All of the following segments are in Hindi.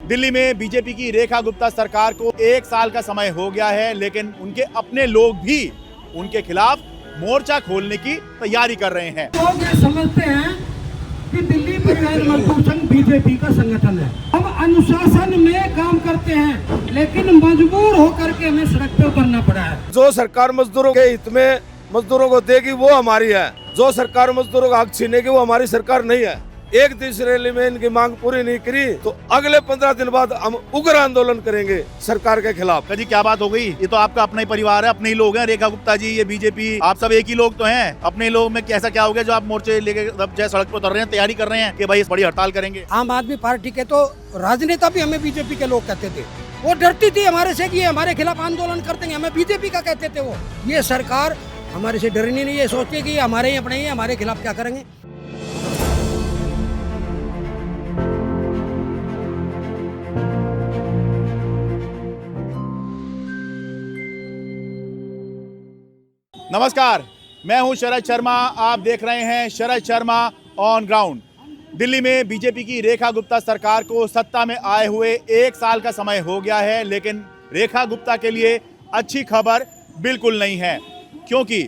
दिल्ली में बीजेपी की रेखा गुप्ता सरकार को 1 साल का समय हो गया है, लेकिन उनके अपने लोग भी उनके खिलाफ मोर्चा खोलने की तैयारी कर रहे हैं। लोग ये समझते हैं कि दिल्ली परिवहन मजदूर संघ बीजेपी का संगठन है। हम अनुशासन में काम करते हैं, लेकिन मजबूर होकर के हमें सड़क पे उतरना पड़ा है। जो सरकार मजदूरों के हित में मजदूरों को देगी वो हमारी है। जो सरकार मजदूरों का हक छीनेगी वो हमारी सरकार नहीं है। एक दिन रैली में इनकी मांग पूरी नहीं करी तो अगले 15 दिन बाद हम उग्र आंदोलन करेंगे सरकार के खिलाफ। जी क्या बात हो गई? ये तो आपका अपना ही परिवार है, अपने ही लोग हैं। रेखा गुप्ता जी, ये बीजेपी, आप सब एक ही लोग तो हैं। अपने लोग में कैसा क्या हो गया जो आप मोर्चे लेके जय सड़क पर उतर रहे हैं, तैयारी कर रहे हैं कि भाई बड़ी हड़ताल करेंगे? आम आदमी पार्टी के तो राजनेता भी हमें बीजेपी के लोग कहते थे। वो डरती थी हमारे से कि हमारे खिलाफ आंदोलन करते हैं, हमें बीजेपी का कहते थे वो। ये सरकार हमारे से डरनी नहीं है, सोचती कि हमारे ही अपने ही, हमारे खिलाफ क्या करेंगे। नमस्कार, मैं हूं शरद शर्मा। आप देख रहे हैं शरद शर्मा ऑन ग्राउंड। दिल्ली में बीजेपी की रेखा गुप्ता सरकार को सत्ता में आए हुए 1 साल का समय हो गया है, लेकिन रेखा गुप्ता के लिए अच्छी खबर बिल्कुल नहीं है, क्योंकि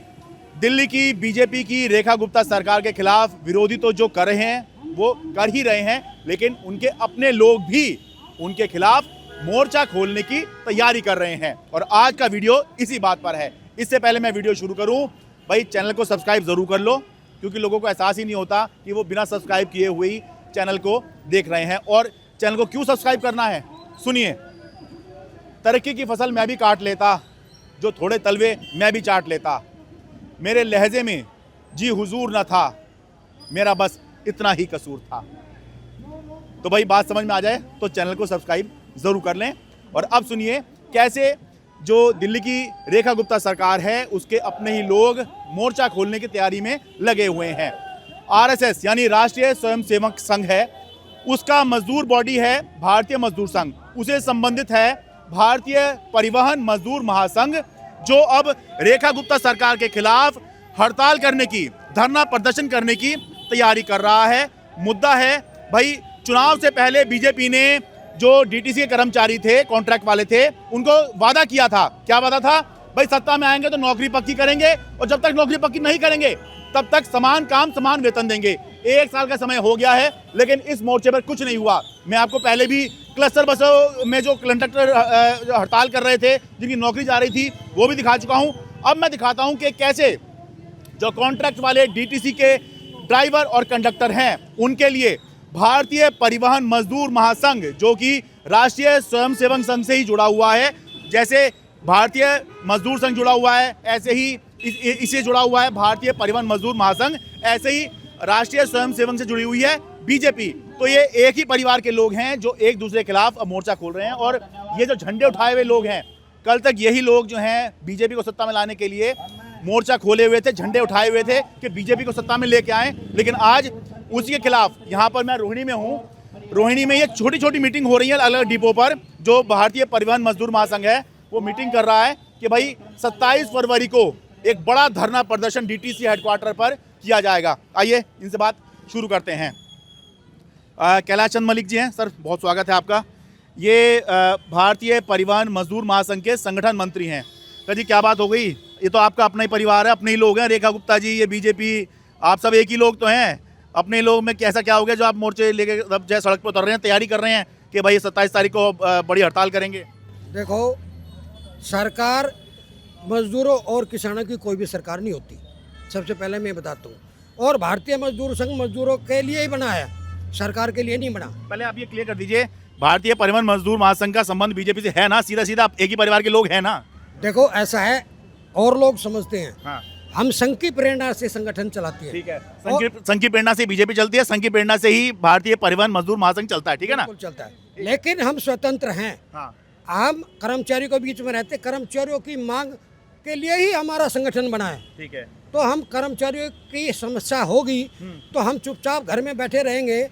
दिल्ली की बीजेपी की रेखा गुप्ता सरकार के खिलाफ विरोधी तो जो कर रहे हैं वो कर ही रहे हैं, लेकिन उनके अपने लोग भी उनके खिलाफ मोर्चा खोलने की तैयारी कर रहे हैं। और आज का वीडियो इसी बात पर है। इससे पहले मैं वीडियो शुरू करूं, भाई चैनल को सब्सक्राइब ज़रूर कर लो, क्योंकि लोगों को एहसास ही नहीं होता कि वो बिना सब्सक्राइब किए हुए ही चैनल को देख रहे हैं। और चैनल को क्यों सब्सक्राइब करना है, सुनिए। तरक्की की फसल मैं भी काट लेता, जो थोड़े तलवे मैं भी चाट लेता। मेरे लहजे में जी हुजूर न था, मेरा बस इतना ही कसूर था। तो भाई बात समझ में आ जाए तो चैनल को सब्सक्राइब ज़रूर कर लें। और अब सुनिए कैसे जो दिल्ली की रेखा गुप्ता सरकार है उसके अपने ही लोग मोर्चा खोलने की तैयारी में लगे हुए हैं। आरएसएस यानी राष्ट्रीय स्वयंसेवक संघ है, उसका मजदूर बॉडी है भारतीय मजदूर संघ, उसे संबंधित है भारतीय परिवहन मजदूर महासंघ, जो अब रेखा गुप्ता सरकार के खिलाफ हड़ताल करने की, धरना प्रदर्शन करने की तैयारी कर रहा है। मुद्दा है भाई, चुनाव से पहले बीजेपी ने जो डीटीसी के कर्मचारी थे, कॉन्ट्रैक्ट वाले थे, उनको वादा किया था। क्या वादा था? भाई सत्ता में आएंगे तो नौकरी पक्की करेंगे, और जब तक नौकरी पक्की नहीं करेंगे तब तक समान काम समान वेतन देंगे। 1 साल का समय हो गया है, लेकिन इस मोर्चे पर कुछ नहीं हुआ। मैं आपको पहले भी क्लस्टर बसों में जो कंडक्टर हड़ताल कर रहे थे, जिनकी नौकरी जा रही थी, वो भी दिखा चुका हूं। अब मैं दिखाता हूं कि कैसे जो कॉन्ट्रैक्ट वाले डीटीसी के ड्राइवर और कंडक्टर हैं, उनके लिए भारतीय परिवहन मजदूर महासंघ, जो कि राष्ट्रीय स्वयंसेवक संघ से ही जुड़ा हुआ है, जैसे भारतीय मजदूर संघ जुड़ा हुआ है, ऐसे ही इसे जुड़ा हुआ है भारतीय परिवहन मजदूर महासंघ, ऐसे ही राष्ट्रीय स्वयंसेवक से जुड़ी हुई है बीजेपी। तो ये एक ही परिवार के लोग हैं जो एक दूसरे के खिलाफ अब मोर्चा खोल रहे हैं। और ये जो झंडे उठाए हुए लोग हैं, कल तक यही लोग जो हैं बीजेपी को सत्ता में लाने के लिए मोर्चा खोले हुए थे, झंडे उठाए हुए थे कि बीजेपी को सत्ता में लेके आए, लेकिन आज उसी के खिलाफ, यहाँ पर मैं रोहिणी में हूँ, रोहिणी में ये छोटी छोटी मीटिंग हो रही है अलग अलग डिपो पर। जो भारतीय परिवहन मजदूर महासंघ है वो मीटिंग कर रहा है कि भाई 27 फरवरी को एक बड़ा धरना प्रदर्शन डीटीसी हेडक्वार्टर पर किया जाएगा। आइए इनसे बात शुरू करते हैं। कैलाश चंद मलिक जी हैं सर, बहुत स्वागत है आपका। ये भारतीय परिवहन मजदूर महासंघ के संगठन मंत्री हैं। सर जी क्या बात हो गई? ये तो आपका अपना ही परिवार है, अपने ही लोग हैं। रेखा गुप्ता जी, ये बीजेपी, आप सब एक ही लोग तो हैं। अपने लोग में कैसा क्या हो गया जो आप मोर्चे लेके जय सड़क पर उतर रहे हैं, तैयारी कर रहे हैं कि भाई 27 तारीख को बड़ी हड़ताल करेंगे? देखो, सरकार मजदूरों और किसानों की कोई भी सरकार नहीं होती, सबसे पहले मैं बताता हूँ। और भारतीय मजदूर संघ मजदूरों के लिए ही बना है, सरकार के लिए नहीं बना। पहले आप ये क्लियर कर दीजिए, भारतीय परिवहन मजदूर महासंघ का संबंध बीजेपी से है ना? सीधा सीधा आप एक ही परिवार के लोग हैं ना? देखो ऐसा है, और लोग समझते हैं। हाँ। हम संघ की प्रेरणा से संगठन चलाती है। ठीक है, संघ की प्रेरणा से बीजेपी चलती है, संघ की प्रेरणा से ही भारतीय परिवहन मजदूर महासंघ चलता है, ठीक है ना? बिल्कुल चलता है, लेकिन हम स्वतंत्र हैं। हाँ। हम कर्मचारियों के बीच में रहते, कर्मचारियों की मांग के लिए ही हमारा संगठन बना है। ठीक है। तो हम कर्मचारियों की समस्या होगी तो हम चुपचाप घर में बैठे रहेंगे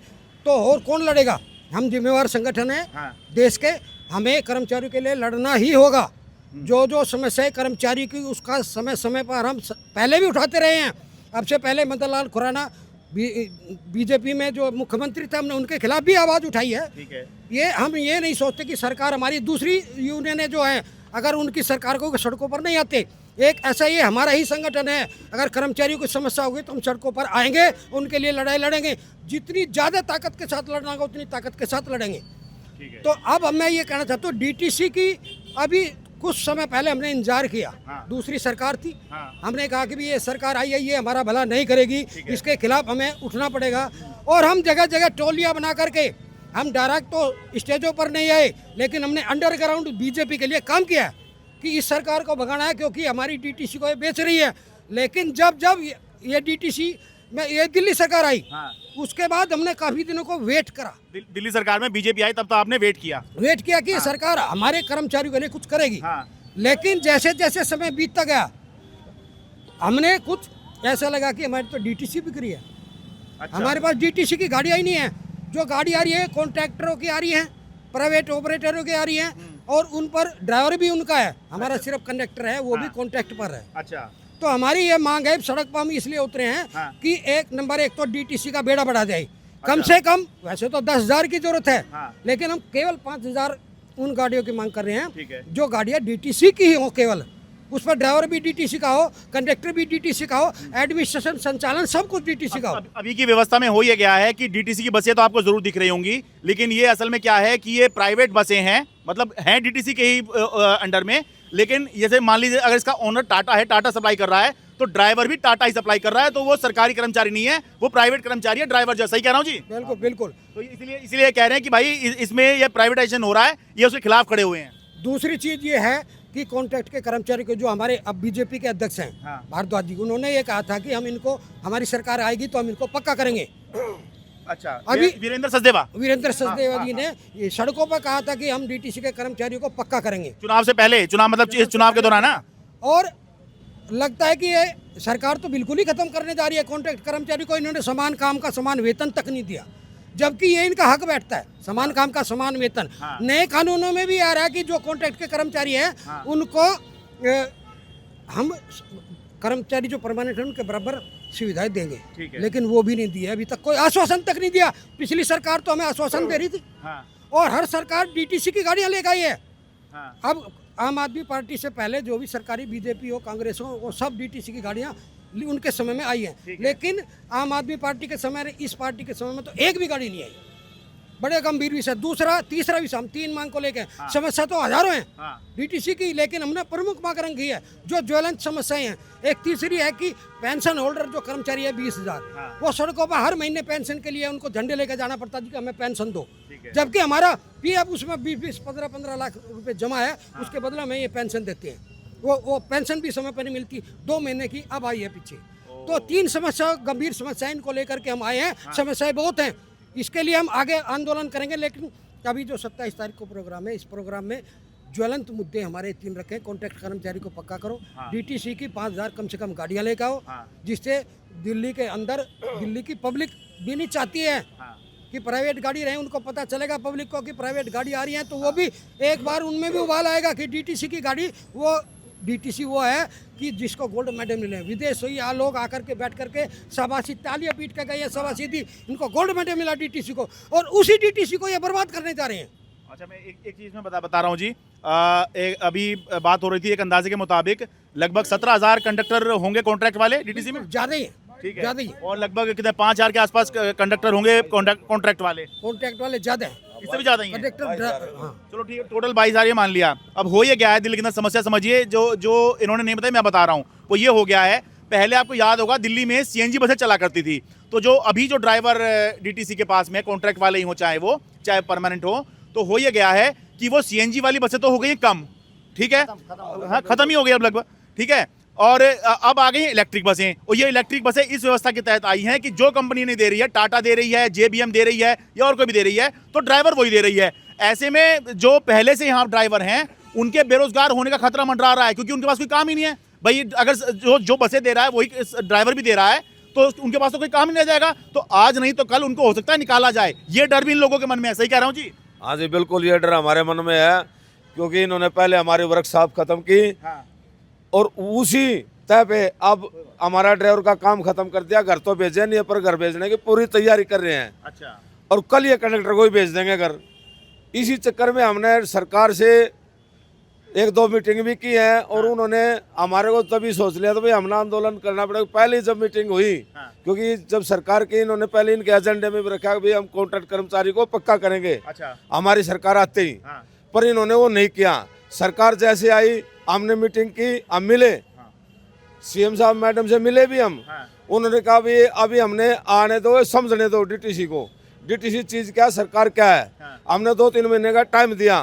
तो और कौन लड़ेगा? हम जिम्मेवार संगठन है। हाँ। देश के, हमें कर्मचारियों के लिए लड़ना ही होगा। जो जो समस्या है कर्मचारी की, उसका समय समय पर हम पहले भी उठाते रहे हैं। अब से पहले मदन लाल खुराना बीजेपी में जो मुख्यमंत्री थे हमने उनके खिलाफ भी आवाज़ उठाई है। ठीक है। ये हम ये नहीं सोचते कि सरकार हमारी दूसरी यूनियन जो है अगर उनकी सरकार को सड़कों पर नहीं आते, एक ऐसा ये हमारा ही संगठन है, अगर कर्मचारियों की समस्या होगी तो हम सड़कों पर आएंगे, उनके लिए लड़ाई लड़ेंगे, जितनी ज़्यादा ताकत के साथ लड़ना होगा उतनी ताकत के साथ लड़ेंगे। ठीक है। तो अब मैं ये कहना चाहता हूँ डीटीसी की अभी कुछ समय पहले हमने इंतजार किया। हाँ। दूसरी सरकार थी। हाँ। हमने कहा कि भी ये सरकार आई है, ये हमारा भला नहीं करेगी, इसके खिलाफ हमें उठना पड़ेगा। और हम जगह जगह टोलियां बना करके, हम डायरेक्ट तो स्टेजों पर नहीं आए, लेकिन हमने अंडरग्राउंड बीजेपी के लिए काम किया है कि इस सरकार को भगाना है, क्योंकि हमारी डीटीसी को ये बेच रही है। लेकिन जब जब ये डीटीसी में ये दिल्ली सरकार आई, हाँ। उसके बाद हमने काफ़ी दिनों को वेट करा। दिल्ली सरकार में बीजेपी आई तब तो आपने वेट किया। वेट किया कि सरकार हमारे कर्मचारियों के लिए कुछ करेगी। हाँ। लेकिन जैसे जैसे समय बीतता गया, हमने कुछ ऐसा लगा कि हमारी तो डीटीसी बिक रही है। अच्छा। हमारे पास डीटीसी की गाड़ियाँ ही नहीं है। जो गाड़ी आ रही है कॉन्ट्रैक्टरों की आ रही है, प्राइवेट ऑपरेटरों की आ रही है, और उन पर ड्राइवर भी उनका है, हमारा सिर्फ कंडक्टर है, वो भी कॉन्ट्रैक्ट पर है। अच्छा। तो हमारी ये मांग है, सड़क पर हम इसलिए उतरे हैं हाँ। कि एक तो डीटीसी का बेड़ा बढ़ा जाए। कम से कम वैसे तो 10,000 की जरूरत है, हाँ। लेकिन हम केवल 5,000 उन गाड़ियों की मांग कर रहे ठीक है। हैं जो गाड़ियाँ डीटीसी की ही हो, केवल उस पर ड्राइवर भी डीटीसी का हो, कंडक्टर भी डीटीसी का हो, एडमिनिस्ट्रेशन संचालन सब कुछ डीटीसी का हो। अभी की व्यवस्था में हो ये गया है कि डीटीसी की बसें तो आपको जरूर दिख रही होंगी, लेकिन ये असल में क्या है कि ये प्राइवेट बसें हैं, मतलब हैं डीटीसी के ही अंडर में, लेकिन जैसे मान लीजिए अगर इसका ओनर टाटा है, टाटा सप्लाई कर रहा है, तो ड्राइवर भी टाटा ही सप्लाई कर रहा है, तो वो सरकारी कर्मचारी नहीं है, वो प्राइवेट कर्मचारी है, ड्राइवर जैसा। ही कह रहा हूँ जी? बिल्कुल बिल्कुल। तो इसलिए कह रहे हैं कि भाई इसमें ये प्राइवेटाइजेशन हो रहा है, ये उसके खिलाफ खड़े हुए हैं। दूसरी चीज ये है कि कॉन्ट्रैक्ट के कर्मचारी को, जो हमारे अब बीजेपी के अध्यक्ष हैं हाँ। भारद्वाज जी, उन्होंने ये कहा था कि हम इनको, हमारी सरकार आएगी तो हम इनको पक्का करेंगे। अच्छा। अभी वीरेंद्र सचदेवा वीरेंद्र सचदेवा जी ने ये सड़कों पर कहा था कि हम डीटीसी के कर्मचारियों को पक्का करेंगे। चुनाव से पहले, चुनाव मतलब इस चुनाव के दौरान ना। और लगता है कि ये सरकार तो बिल्कुल ही खत्म करने जा रही है कॉन्ट्रैक्ट कर्मचारी को। इन्होंने समान काम का समान वेतन तक नहीं दिया, जबकि ये इनका हक बैठता है, समान काम का समान वेतन। हाँ। नए कानूनों में भी आ रहा है कि जो कॉन्ट्रैक्ट के कर्मचारी हैं, हाँ। उनको हम कर्मचारी जो परमानेंट है उनके बराबर सुविधाएं देंगे। ठीक है। लेकिन वो भी नहीं दिया अभी तक, कोई आश्वासन तक नहीं दिया। पिछली सरकार तो हमें आश्वासन दे रही थी, हाँ। और हर सरकार डीटीसी की गाड़ियां लेकर आई है। हाँ। अब आम आदमी पार्टी से पहले जो भी सरकारी बीजेपी हो, कांग्रेस हो, वो सब डीटीसी की गाड़ियां उनके समय में आई हैं। लेकिन आम आदमी पार्टी के समय, इस पार्टी के समय में तो एक भी गाड़ी नहीं आई। बड़े गंभीर विषय। दूसरा तीसरा विषय, हम 3 मांग को लेकर, समस्या तो हजारों हैं डीटीसी की, लेकिन हमने प्रमुख मांग रखी है जो ज्वलंत समस्याएं हैं। एक तीसरी है कि पेंशन होल्डर जो कर्मचारी है 20,000, वो सड़कों पर हर महीने पेंशन के लिए उनको झंडे लेकर जाना पड़ता है कि हमें पेंशन दो, जबकि हमारा पीएफ उसमें 20-20, 15-15 लाख रुपए जमा है, उसके बदले में ये पेंशन देते हैं। वो पेंशन भी समय पर नहीं मिलती, 2 महीने की अब आई है पीछे। तो 3 समस्या, गंभीर समस्याएं इनको लेकर के हम आए हैं। समस्याएं बहुत हैं, इसके लिए हम आगे आंदोलन करेंगे। लेकिन अभी जो 27 तारीख को प्रोग्राम है, इस प्रोग्राम में ज्वलंत मुद्दे हमारे 3 रखे। कॉन्ट्रैक्ट कर्मचारी को पक्का करो, डीटीसी की 5,000 कम से कम गाड़ियां लेकर आओ, जिससे दिल्ली के अंदर, दिल्ली की पब्लिक भी नहीं चाहती है कि प्राइवेट गाड़ी रहे, उनको पता चलेगा पब्लिक को कि प्राइवेट गाड़ी आ रही है, तो वो भी एक बार उनमें भी उबाल आएगा कि डीटीसी की गाड़ी, वो डीटीसी वो है कि जिसको गोल्ड मेडल मिले। विदेश से यहाँ लोग आकर के बैठ करके शाबाशी तालियां पीट के गए, शाबाशी दी, इनको गोल्ड मेडल मिला डीटीसी को, और उसी डीटीसी को ये बर्बाद करने जा रहे हैं। अच्छा, मैं एक चीज़ में बता रहा हूँ जी। अभी बात हो रही थी, एक अंदाजे के मुताबिक लगभग 17,000 कंडक्टर होंगे कॉन्ट्रैक्ट वाले डीटीसी में। ज़्यादा ही है, ठीक है। ज़्यादा ही। और लगभग कितने 5,000 के आसपास कंडक्टर होंगे कॉन्ट्रैक्ट वाले। कॉन्ट्रैक्ट वाले ज़्यादा है, इससे भी ज़्यादा ही हैं। कंडक्टर। हाँ, चलो ठीक है, टोटल 22,000 ये मान लिया। अब हो ये गया है, दिल्ली के अंदर समस्या समझिए, जो इन्होंने नहीं बताई, मैं बता रहा हूँ, वो ये हो गया है। पहले आपको याद होगा दिल्ली में सीएनजी बसें चला करती थी, तो जो अभी जो ड्राइवर डीटीसी के पास में कॉन्ट्रैक्ट वाले ही हो, चाहे परमानेंट हो ये गया है कि वो सीएनजी वाली बसें तो हो गई कम, ठीक है, हाँ खत्म ही हो गई अब लगभग, ठीक है। और अब आ गई इलेक्ट्रिक बसें, और ये इलेक्ट्रिक बसें इस व्यवस्था के तहत आई हैं कि जो कंपनी नहीं दे रही है, टाटा दे रही है, जेबीएम दे रही है, या और कोई भी दे रही है, तो ड्राइवर वही दे रही है। ऐसे में जो पहले से यहाँ ड्राइवर हैं, उनके बेरोजगार होने का खतरा मंडरा रहा है, क्योंकि उनके पास कोई काम ही नहीं है। भाई अगर जो बसें दे रहा है वही ड्राइवर भी दे रहा है, तो उनके पास तो कोई काम ही नहीं जाएगा, तो आज नहीं तो कल उनको हो सकता है निकाला जाए। ये डर भी इन लोगों के मन में है, सही कह रहा हूँ जी? हाँ जी बिल्कुल, ये डर हमारे मन में है, क्योंकि इन्होंने पहले हमारी वर्कशॉप खत्म की, और उसी तय पे अब हमारा ड्राइवर का काम खत्म कर दिया, घर तो भेजे नहीं पर घर भेजने की पूरी तैयारी कर रहे हैं। अच्छा, और कल ये कंडक्टर को ही भेज देंगे घर। इसी चक्कर में हमने सरकार से 1-2 मीटिंग भी की है और उन्होंने हमारे को तभी सोच लिया तो भाई हमने आंदोलन करना पड़ेगा। पहले जब मीटिंग हुई, क्योंकि जब सरकार की इन्होंने पहले इनके एजेंडे में भी रखा कि भाई हम कॉन्ट्रैक्ट कर्मचारी को पक्का करेंगे अच्छा, हमारी सरकार आते ही, पर इन्होंने वो नहीं किया। सरकार जैसे आई हमने मीटिंग की, हम मिले, सीएम साहब मैडम से मिले भी हम। उन्होंने कहा भाई अभी हमने आने दो, समझने दो डीटीसी को, डीटीसी चीज क्या, सरकार क्या है। हमने 2-3 महीने का टाइम दिया।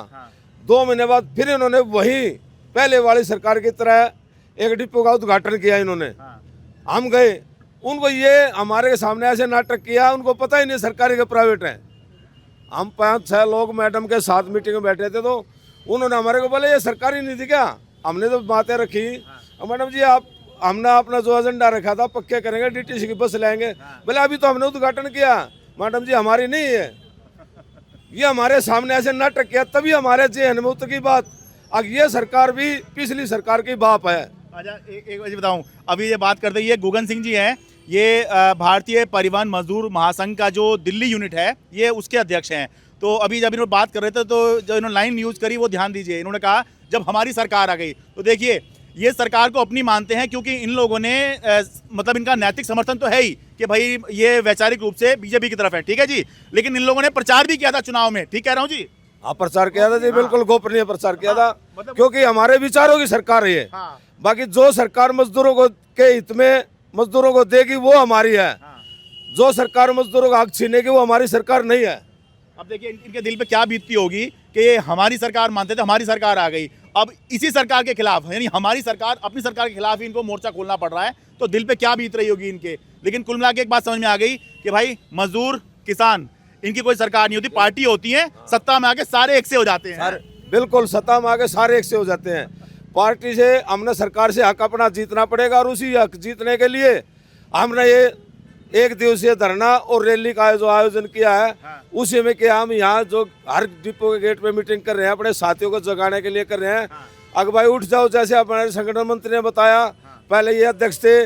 2 महीने बाद फिर इन्होंने वही पहले वाली सरकार की तरह एक डिपो का उद्घाटन किया इन्होंने। हम गए, उनको ये हमारे सामने ऐसे नाटक किया, उनको पता ही नहीं सरकारी के प्राइवेट है। हम 5-6 लोग मैडम के साथ मीटिंग में बैठे थे तो उन्होंने हमारे को बोले ये सरकारी नीति क्या। हमने तो बातें रखी, मैडम जी आप हमने अपना जो एजेंडा रखा था पक्के करेंगे, डीटीसी की बस लाएंगे। बोले अभी तो हमने उद्घाटन किया। मैडम जी हमारी नहीं है, ये हमारे सामने ऐसे नाटक किया, तभी हमारे जेहन में उतर की बात। अब ये सरकार भी पिछली सरकार की बाप है। अच्छा, एक बात बताऊं, अभी ये बात करते ये गुगन सिंह जी हैं, ये भारतीय परिवहन मजदूर महासंघ का जो दिल्ली यूनिट है ये उसके अध्यक्ष हैं। तो अभी जब इन्होंने बात कर रहे थे तो जो इन्होंने लाइन यूज करी वो ध्यान दीजिए। इन्होंने कहा जब हमारी सरकार आ गई, तो देखिए ये सरकार को अपनी मानते हैं क्योंकि इन लोगों ने मतलब इनका नैतिक समर्थन तो है ही कि भाई ये वैचारिक रूप से बीजेपी की तरफ है, ठीक है जी, लेकिन इन लोगों ने प्रचार भी किया था चुनाव में, ठीक कह रहा हूँ जी। हाँ प्रचार किया था जी, बिल्कुल गोपनीय प्रचार किया था, क्योंकि हमारे विचारों की सरकार है ये। बाकी जो सरकार मजदूरों को के हित में मजदूरों को देगी वो हमारी है। जो सरकार मजदूरों का हक छीनेगी वो हमारी सरकार नहीं है। अब देखिए इनके दिल पे क्या बीतती होगी कि ये हमारी सरकार मानते थे, हमारी सरकार आ गई, अब इसी सरकार के खिलाफ, यानी हमारी सरकार अपनी सरकार के खिलाफ ही इनको मोर्चा खोलना पड़ रहा है, तो दिल पे क्या बीत रही होगी इनके। लेकिन कुल मिला के एक बात समझ में आ गई कि भाई मजदूर किसान इनकी कोई सरकार नहीं होती, पार्टी होती है, सत्ता में आके सारे एक से हो जाते हैं। बिल्कुल, सत्ता में आके सारे एक से हो जाते हैं। पार्टी से हमने सरकार से हक अपना जीतना पड़ेगा और उसी हक जीतने के लिए हमने ये 1 दिवसीय धरना और रैली का जो आयोजन किया है, उसी में क्या हम यहाँ जो हर डिपो के गेट पे मीटिंग कर रहे हैं, अपने साथियों को जगाने के लिए कर रहे हैं। अगर भाई उठ जाओ, जैसे हमारे संगठन मंत्री ने बताया, पहले ये अध्यक्ष थे,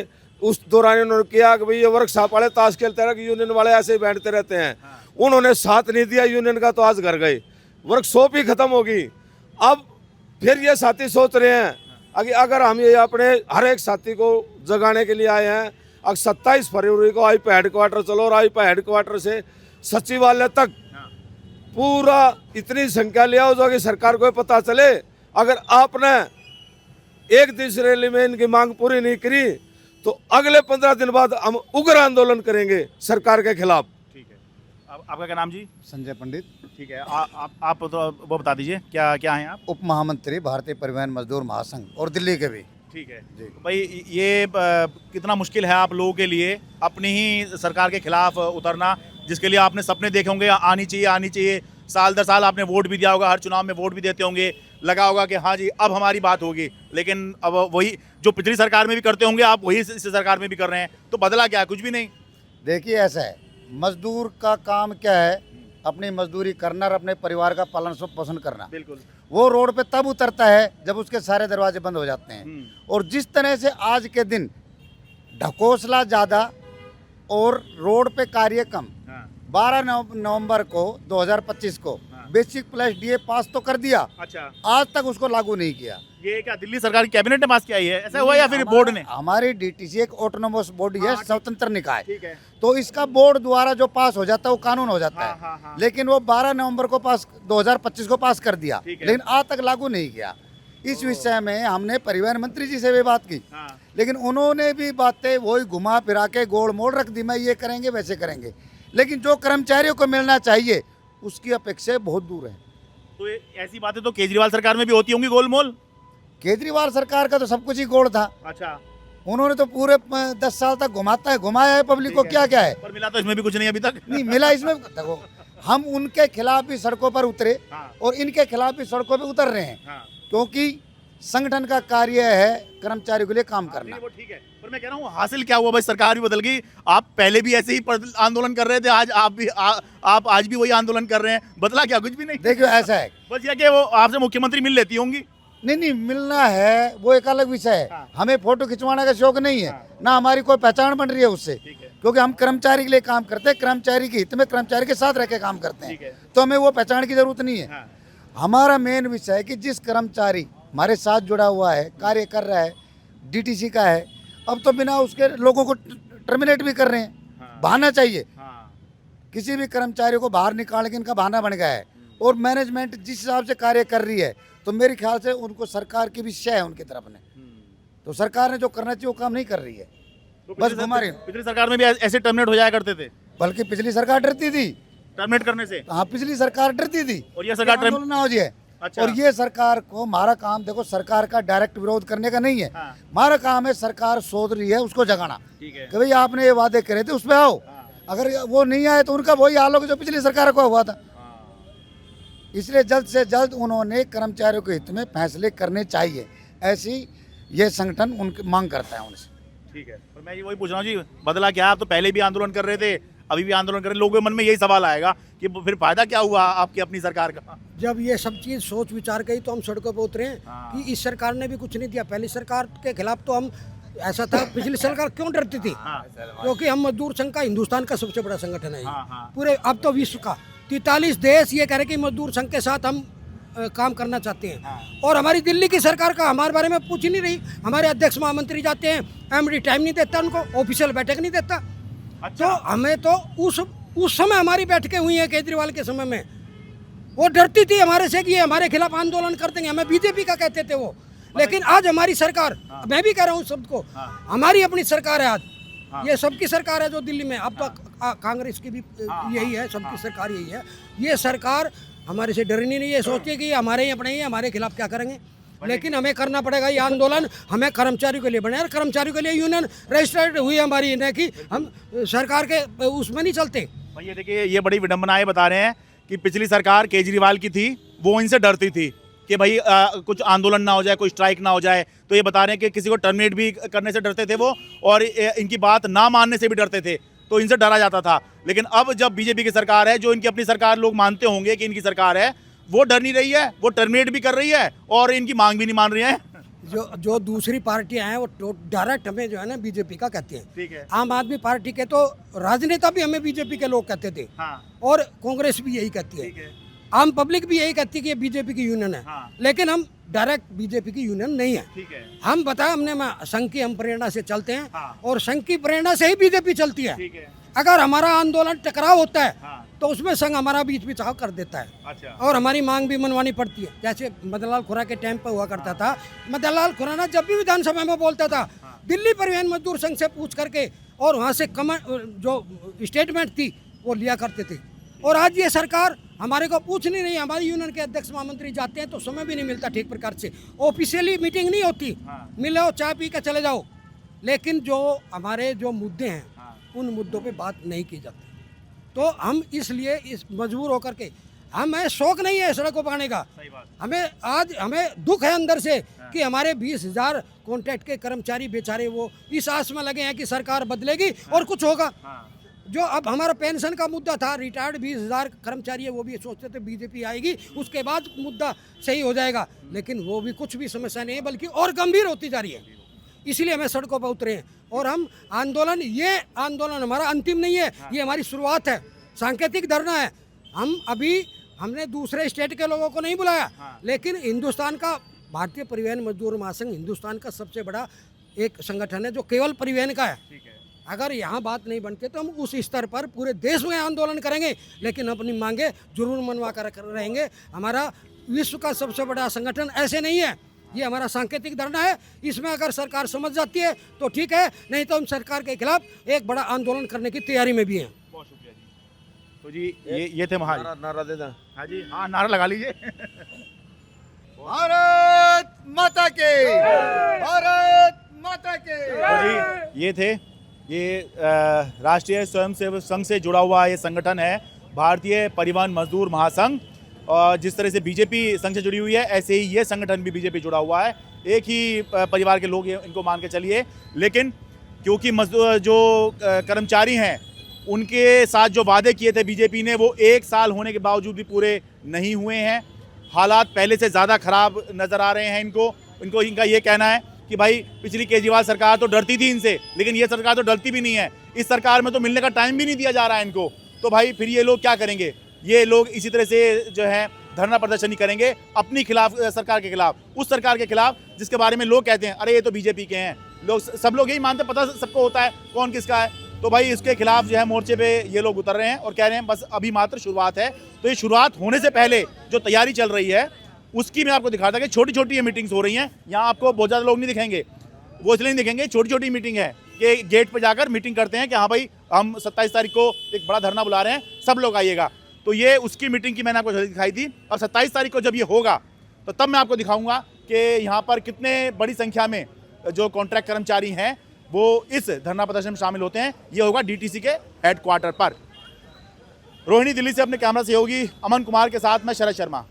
उस दौरान उन्होंने किया कि भाई ये वर्कशॉप वाले ताश खेलते रहे, यूनियन वाले ऐसे ही बैठते रहते हैं। उन्होंने साथ नहीं दिया यूनियन का, तो आज घर गए, वर्कशॉप ही खत्म होगी। अब फिर ये साथी सोच रहे हैं अगर हम ये अपने हर एक साथी को जगाने के लिए आए हैं, अब 27 फरवरी को आईपी हेडक्वार्टर चलो और आईपी हेडक्वार्टर से सचिवालय तक पूरा इतनी संख्या ले आओ जो कि सरकार को पता चले। अगर आपने 1 दिवसीय रैली में इनकी मांग पूरी नहीं करी तो अगले 15 दिन बाद हम उग्र आंदोलन करेंगे सरकार के खिलाफ। ठीक है, अब आपका क्या नाम जी? संजय पंडित। ठीक है, आप तो वो बता दीजिए क्या क्या हैं आप? उप महामंत्री भारतीय परिवहन मजदूर महासंघ और दिल्ली के भी। ठीक है जी। भाई ये कितना मुश्किल है आप लोगों के लिए अपनी ही सरकार के खिलाफ उतरना, जिसके लिए आपने सपने देखे होंगे आनी चाहिए, साल दर साल आपने वोट भी दिया होगा, हर चुनाव में वोट भी देते होंगे, लगा होगा कि हाँ जी अब हमारी बात होगी, लेकिन अब वही जो पिछली सरकार में भी करते होंगे आप वही इस सरकार में भी कर रहे हैं, तो बदला क्या है? कुछ भी नहीं। देखिए ऐसा है, मजदूर का काम क्या है, अपनी मजदूरी करना और अपने परिवार का पालन पोषण करना। बिल्कुल। वो रोड पे तब उतरता है जब उसके सारे दरवाजे बंद हो जाते हैं। और जिस तरह से आज के दिन ढकोसला ज़्यादा और रोड पे कार्य कम, 12 नवंबर को 2025 को बेसिक प्लस डीए पास तो कर दिया, अच्छा, आज तक उसको लागू नहीं किया। ये क्या दिल्ली सरकार की कैबिनेट ने पास किया है, ऐसा हुआ या फिर बोर्ड ने? हमारी डीटीसी एक ऑटोनोमस बॉडी है, स्वतंत्र निकाय, ठीक है, तो इसका बोर्ड द्वारा जो पास हो जाता है वो कानून हो जाता है। हाँ। लेकिन वो 12 नवंबर को पास 2025 को पास कर दिया, ठीक है। लेकिन आज तक लागू नहीं किया। इस विषय में हमने परिवहन मंत्री जी से भी बात की, लेकिन उन्होंने भी बातें वही घुमा फिरा के गोल मोड़ रख दी, मैं ये करेंगे वैसे करेंगे, लेकिन जो कर्मचारियों को मिलना चाहिए उसकी अपेक्षा बहुत दूर है। तो ऐसी बातें तो केजरीवाल सरकार में भी होती होंगी गोलमोल? केजरीवाल सरकार का तो सब कुछ ही गोल था। अच्छा, उन्होंने तो पूरे 10 साल तक घुमाया है पब्लिक को, क्या क्या है, पर मिला तो इसमें भी कुछ नहीं अभी तक। नहीं मिला इसमें। देखो हम उनके खिलाफ भी सड़कों पर उतरे और इनके खिलाफ भी सड़कों पर उतर रहे हैं, क्योंकि संगठन का कार्य है कर्मचारियों के लिए काम करना। वो ठीक है, पर मैं कह रहा हूँ हासिल क्या हुआ भाई? सरकार भी बदल गई, आप पहले भी ऐसे ही आंदोलन कर रहे थे, आज आप आज भी वही आंदोलन कर रहे हैं, बदला क्या? कुछ भी नहीं। देखिए ऐसा है, बस ये कि वो आपसे मुख्यमंत्री मिल लेती होंगी। नहीं नहीं, मिलना है वो एक अलग विषय है। हाँ। हमें फोटो खिंचवाने का शौक नहीं है, हाँ। ना हमारी कोई पहचान बन रही है उससे, ठीक है, क्योंकि हम कर्मचारी के लिए काम करते हैं, कर्मचारी के हित में कर्मचारी के साथ रह के काम करते ठीक है। हैं, तो हमें वो पहचान की जरूरत नहीं है। हाँ, हमारा मेन विषय है कि जिस कर्मचारी हमारे साथ जुड़ा हुआ है, कार्य कर रहा है, डीटीसी का है, अब तो बिना उसके लोगों को टर्मिनेट भी कर रहे हैं। हाँ। बहाना चाहिए, हाँ, किसी भी कर्मचारी को बाहर निकाल के इनका बहाना बन गया है। और मैनेजमेंट जिस हिसाब से कार्य कर रही है, तो मेरे ख्याल से उनको सरकार की भी शय है उनकी तरफ में, तो सरकार ने जो करना चाहिए वो काम नहीं कर रही है, तो बस घुमा रही है। पिछली सरकार में भी ऐसे टर्मिनेट हो जाया करते थे, बल्कि पिछली सरकार डरती थी, टर्मिनेट करने से। हाँ पिछली सरकार डरती थी और ये सरकार कि आंदोलन ना हो जाए। अच्छा। और ये सरकार को, हमारा काम देखो, सरकार का डायरेक्ट विरोध करने का नहीं है, हाँ। हमारा काम है सरकार सोच रही है उसको जगाना, ठीक है। कि भाई आपने ये वादे करे थे उस पर आओ। हाँ। अगर वो नहीं आए तो उनका वही हाल होगा जो पिछली सरकार को हुआ था। इसलिए जल्द से जल्द उन्होंने कर्मचारियों के हित में फैसले करने चाहिए, ऐसी ये संगठन उनकी मांग करता है उनसे। ठीक है, पर मैं ये वही पूछ रहा हूँ जी, बदला क्या? आप तो पहले भी आंदोलन कर रहे थे, अभी भी आंदोलन कर रहे हैं, लोगों के मन में यही सवाल आएगा कि फिर फायदा क्या हुआ आपकी अपनी सरकार का? जब ये सब चीज़ सोच विचार गई तो हम सड़कों पर उतरे हैं हाँ। कि इस सरकार ने भी कुछ नहीं दिया। पहली सरकार के खिलाफ तो हम, ऐसा था, पिछली सरकार क्यों डरती थी? हाँ, क्योंकि हम मजदूर संघ का, हिंदुस्तान का सबसे बड़ा संगठन है ये। हाँ, हाँ। पूरे, अब तो विश्व का 43 देश ये कह रहे कि मजदूर संघ के साथ हम काम करना चाहते हैं। हाँ। और हमारी दिल्ली की सरकार का हमारे बारे में पूछ ही नहीं रही। हमारे अध्यक्ष महामंत्री जाते हैं, एमडी टाइम नहीं देता उनको, ऑफिशियल बैठक नहीं देता। अच्छा। तो हमें तो उस समय हमारी बैठकें हुई हैं केजरीवाल के समय में, वो डरती थी हमारे से कि ये हमारे खिलाफ आंदोलन कर देंगे, हमें बीजेपी का कहते थे वो। लेकिन आज हमारी सरकार, मैं भी कह रहा हूँ शब्द को, हमारी अपनी सरकार है आज। ये सबकी सरकार है जो दिल्ली में, अब तो कांग्रेस की भी यही है, सबकी सरकार यही है। ये सरकार हमारे से डरनी नहीं है, सोचती है कि हमारे ही अपने ही, हमारे खिलाफ क्या करेंगे। लेकिन हमें करना पड़ेगा ये आंदोलन, हमें कर्मचारियों के लिए बने, और कर्मचारियों के लिए यूनियन रजिस्टर्ड हुई हमारी, न कि हम सरकार के उसमें नहीं चलते। भाई ये देखिए, ये बड़ी विडंबनाएं बता रहे हैं कि पिछली सरकार केजरीवाल की थी, वो इनसे डरती थी कि भाई कुछ आंदोलन ना हो जाए, कोई स्ट्राइक ना हो जाए। तो ये बता रहे हैं कि किसी को टर्मिनेट भी करने से डरते थे वो, और इनकी बात ना मानने से भी डरते थे, तो इनसे डरा जाता था। लेकिन अब जब बीजेपी की सरकार है, जो इनकी अपनी सरकार लोग मानते होंगे कि इनकी सरकार है, वो डर नहीं रही है, वो टर्मिनेट भी कर रही है और इनकी मांग भी नहीं मान रही है। जो दूसरी पार्टियां हैं वो डायरेक्ट हमें जो है ना बीजेपी का कहती हैं। ठीक है। आम आदमी पार्टी के तो राजनेता भी हमें बीजेपी के लोग कहते थे, हाँ, और कांग्रेस भी यही कहती ठीक है, है। आम पब्लिक भी यही कहती है कि ये बीजेपी की यूनियन है। हाँ। लेकिन हम डायरेक्ट बीजेपी की यूनियन नहीं है। ठीक है। हम बताया, हमने संघ की हम प्रेरणा से चलते हैं, हाँ। और संघ की प्रेरणा से ही बीजेपी चलती है। ठीक है। अगर हमारा आंदोलन टकराव होता है, हाँ। तो उसमें संघ हमारा बीच बिचाव कर देता है, अच्छा। और हमारी मांग भी मनवानी पड़ती है। जैसे मदनलाल खुरा के टाइम पर हुआ करता था, मदनलाल खुराना जब भी विधानसभा में बोलता था, दिल्ली परिवहन मजदूर संघ से पूछ करके और वहाँ से जो स्टेटमेंट थी वो लिया करते थे। और आज ये सरकार हमारे को पूछ नहीं रही। हमारी यूनियन के अध्यक्ष महामंत्री जाते हैं तो समय भी नहीं मिलता ठीक प्रकार से, ऑफिशियली मीटिंग नहीं होती, मिलो चाय पी के चले जाओ। लेकिन जो हमारे जो मुद्दे हैं, उन मुद्दों पे बात नहीं की जाती। तो हम इसलिए इस मजबूर होकर के, हमें शौक नहीं है सड़कों पर आने का, हमें दुख है अंदर से कि हमारे 20,000 कॉन्ट्रैक्ट के कर्मचारी बेचारे वो इस आस में लगे हैं कि सरकार बदलेगी और कुछ होगा। जो अब हमारा पेंशन का मुद्दा था, रिटायर्ड 20,000 कर्मचारी है, वो भी सोचते थे बीजेपी आएगी उसके बाद मुद्दा सही हो जाएगा, लेकिन वो भी कुछ भी समस्या नहीं है, बल्कि और गंभीर होती जा रही है। इसीलिए हमें सड़कों पर उतरे हैं। और हम आंदोलन, ये आंदोलन हमारा अंतिम नहीं है, ये हमारी शुरुआत है, सांकेतिक धरना है। हमने दूसरे स्टेट के लोगों को नहीं बुलाया, लेकिन हिंदुस्तान का भारतीय परिवहन मजदूर महासंघ हिंदुस्तान का सबसे बड़ा एक संगठन है जो केवल परिवहन का है। अगर यहाँ बात नहीं बनती तो हम उस स्तर पर पूरे देश में आंदोलन करेंगे, लेकिन अपनी मांगे जरूर मनवा कर रहेंगे। हमारा विश्व का सबसे बड़ा संगठन ऐसे नहीं है, ये हमारा सांकेतिक धरना है। इसमें अगर सरकार समझ जाती है तो ठीक है, नहीं तो हम सरकार के खिलाफ एक बड़ा आंदोलन करने की तैयारी में भी हैं। बहुत शुक्रिया जी। तो जी ये थे नारा देना। हाँ जी, हाँ नारा लगा लीजिए। भारत माता के, भारत माता के। तो जी ये थे, ये राष्ट्रीय स्वयंसेवक संघ से जुड़ा हुआ ये संगठन है भारतीय परिवहन मजदूर महासंघ। और जिस तरह से बीजेपी संघ से जुड़ी हुई है, ऐसे ही ये संगठन भी बीजेपी जुड़ा हुआ है। एक ही परिवार के लोग इनको मान के चलिए। लेकिन क्योंकि मजदूर जो कर्मचारी हैं, उनके साथ जो वादे किए थे बीजेपी ने, वो 1 साल होने के बावजूद भी पूरे नहीं हुए हैं। हालात पहले से ज़्यादा खराब नज़र आ रहे हैं इनको इनका ये कहना है कि भाई पिछली केजरीवाल सरकार तो डरती थी इनसे, लेकिन ये सरकार तो डरती भी नहीं है। इस सरकार में तो मिलने का टाइम भी नहीं दिया जा रहा है इनको। तो भाई फिर ये लोग क्या करेंगे? ये लोग इसी तरह से जो है धरना प्रदर्शन करेंगे अपनी खिलाफ, सरकार के खिलाफ, उस सरकार के खिलाफ जिसके बारे में लोग कहते हैं अरे ये तो बीजेपी के हैं। लोग सब लोग यही मानते, पता सबको होता है कौन किसका है। तो भाई इसके खिलाफ जो है मोर्चे पे ये लोग उतर रहे हैं और कह रहे हैं बस अभी मात्र शुरुआत है। तो ये शुरुआत होने से पहले जो तैयारी चल रही है उसकी मैं आपको दिखाता कि छोटी छोटी ये मीटिंग्स हो रही हैं। यहाँ आपको बहुत ज़्यादा लोग नहीं दिखेंगे, वो इसलिए नहीं दिखेंगे, छोटी छोटी मीटिंग है कि गेट पर जाकर मीटिंग करते हैं कि हाँ भाई हम 27 तारीख को एक बड़ा धरना बुला रहे हैं, सब लोग आइएगा। तो ये उसकी मीटिंग की मैंने आपको दिखाई थी। और 27 तारीख को जब ये होगा तो तब मैं आपको दिखाऊंगा कि यहाँ पर कितने बड़ी संख्या में जो कॉन्ट्रैक्ट कर्मचारी हैं वो इस धरना प्रदर्शन में शामिल होते हैं। ये होगा डीटीसी के हेडक्वार्टर पर। रोहिणी, दिल्ली से अपने कैमरा सहयोगी अमन कुमार के साथ मैं शरद शर्मा।